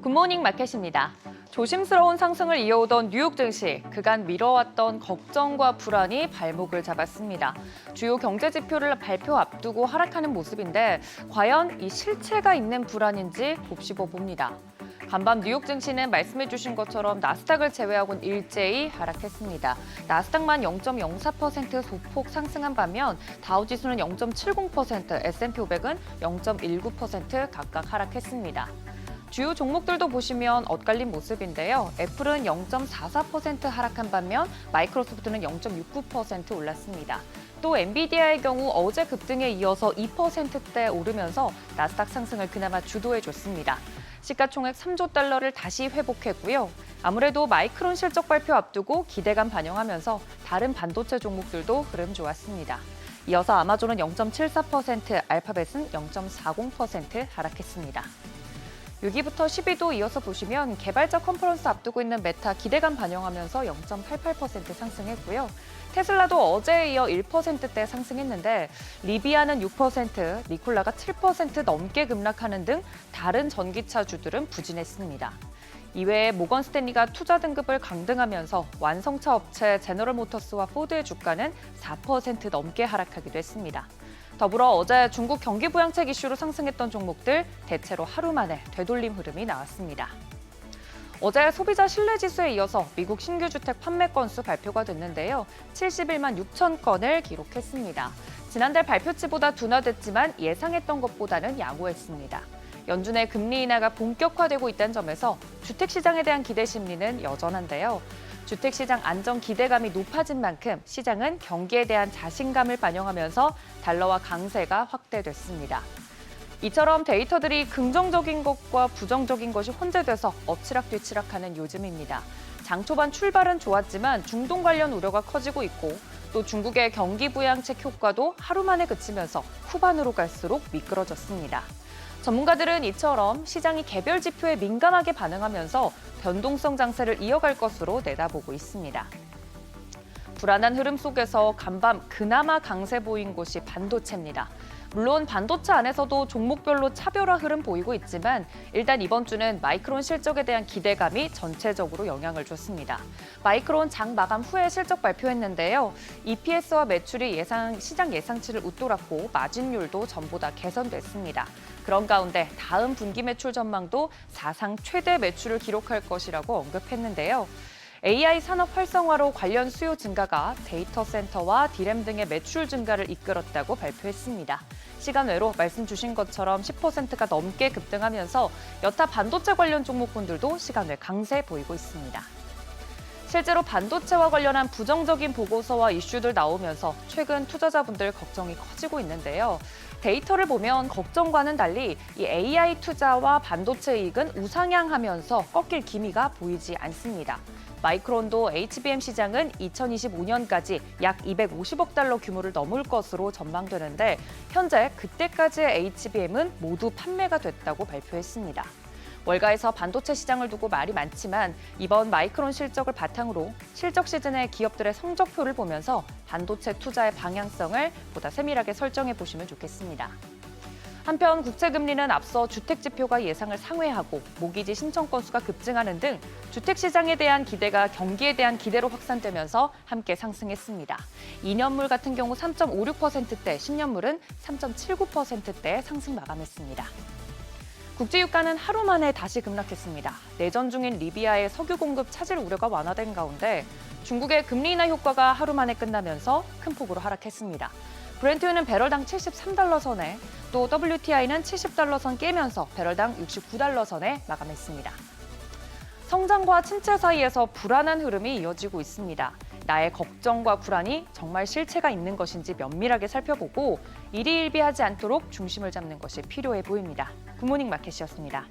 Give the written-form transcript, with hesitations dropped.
굿모닝 마켓입니다. 조심스러운 상승을 이어오던 뉴욕 증시, 그간 미뤄왔던 걱정과 불안이 발목을 잡았습니다. 주요 경제 지표를 발표 앞두고 하락하는 모습인데 과연 이 실체가 있는 불안인지 곱씹어 봅니다. 간밤 뉴욕 증시는 말씀해 주신 것처럼 나스닥을 제외하고는 일제히 하락했습니다. 나스닥만 0.04% 소폭 상승한 반면 다우지수는 0.70%, S&P 500은 0.19% 각각 하락했습니다. 주요 종목들도 보시면 엇갈린 모습인데요. 애플은 0.44% 하락한 반면 마이크로소프트는 0.69% 올랐습니다. 또 엔비디아의 경우 어제 급등에 이어서 2%대 오르면서 나스닥 상승을 그나마 주도해줬습니다. 시가총액 3조 달러를 다시 회복했고요. 아무래도 마이크론 실적 발표 앞두고 기대감 반영하면서 다른 반도체 종목들도 흐름 좋았습니다. 이어서 아마존은 0.74%, 알파벳은 0.40% 하락했습니다. 6위부터 10위도 이어서 보시면 개발자 컨퍼런스 앞두고 있는 메타 기대감 반영하면서 0.88% 상승했고요. 테슬라도 어제에 이어 1%대 상승했는데 리비아는 6%, 니콜라가 7% 넘게 급락하는 등 다른 전기차주들은 부진했습니다. 이외에 모건 스탠리가 투자 등급을 강등하면서 완성차 업체 제너럴모터스와 포드의 주가는 4% 넘게 하락하기도 했습니다. 더불어 어제 중국 경기 부양책 이슈로 상승했던 종목들 대체로 하루 만에 되돌림 흐름이 나왔습니다. 어제 소비자 신뢰지수에 이어서 미국 신규 주택 판매 건수 발표가 됐는데요. 71만 6천 건을 기록했습니다. 지난달 발표치보다 둔화됐지만 예상했던 것보다는 양호했습니다. 연준의 금리 인하가 본격화되고 있다는 점에서 주택시장에 대한 기대 심리는 여전한데요. 주택시장 안정 기대감이 높아진 만큼 시장은 경기에 대한 자신감을 반영하면서 달러화 강세가 확대됐습니다. 이처럼 데이터들이 긍정적인 것과 부정적인 것이 혼재돼서 엎치락뒤치락하는 요즘입니다. 장 초반 출발은 좋았지만 중동 관련 우려가 커지고 있고 또 중국의 경기 부양책 효과도 하루 만에 그치면서 후반으로 갈수록 미끄러졌습니다. 전문가들은 이처럼 시장이 개별 지표에 민감하게 반응하면서 변동성 장세를 이어갈 것으로 내다보고 있습니다. 불안한 흐름 속에서 간밤 그나마 강세 보인 곳이 반도체입니다. 물론 반도체 안에서도 종목별로 차별화 흐름 보이고 있지만 일단 이번 주는 마이크론 실적에 대한 기대감이 전체적으로 영향을 줬습니다. 마이크론 장 마감 후에 실적 발표했는데요. EPS와 매출이 시장 예상치를 웃돌았고 마진율도 전보다 개선됐습니다. 그런 가운데 다음 분기 매출 전망도 사상 최대 매출을 기록할 것이라고 언급했는데요. AI 산업 활성화로 관련 수요 증가가 데이터 센터와 디램 등의 매출 증가를 이끌었다고 발표했습니다. 시간 외로 말씀 주신 것처럼 10%가 넘게 급등하면서 여타 반도체 관련 종목군들도 시간 외 강세 보이고 있습니다. 실제로 반도체와 관련한 부정적인 보고서와 이슈들 나오면서 최근 투자자분들 걱정이 커지고 있는데요. 데이터를 보면 걱정과는 달리 이 AI 투자와 반도체 이익은 우상향하면서 꺾일 기미가 보이지 않습니다. 마이크론도 HBM 시장은 2025년까지 약 250억 달러 규모를 넘을 것으로 전망되는데 현재 그때까지의 HBM은 모두 판매가 됐다고 발표했습니다. 월가에서 반도체 시장을 두고 말이 많지만 이번 마이크론 실적을 바탕으로 실적 시즌의 기업들의 성적표를 보면서 반도체 투자의 방향성을 보다 세밀하게 설정해 보시면 좋겠습니다. 한편 국채금리는 앞서 주택지표가 예상을 상회하고 모기지 신청 건수가 급증하는 등 주택시장에 대한 기대가 경기에 대한 기대로 확산되면서 함께 상승했습니다. 2년물 같은 경우 3.56%대, 10년물은 3.79%대 상승 마감했습니다. 국제유가는 하루 만에 다시 급락했습니다. 내전 중인 리비아의 석유 공급 차질 우려가 완화된 가운데 중국의 금리 인하 효과가 하루 만에 끝나면서 큰 폭으로 하락했습니다. 브렌트유는 배럴당 73달러 선에 또 WTI는 70달러 선 깨면서 배럴당 69달러 선에 마감했습니다. 성장과 침체 사이에서 불안한 흐름이 이어지고 있습니다. 나의 걱정과 불안이 정말 실체가 있는 것인지 면밀하게 살펴보고 일희일비하지 않도록 중심을 잡는 것이 필요해 보입니다. 굿모닝 마켓이었습니다.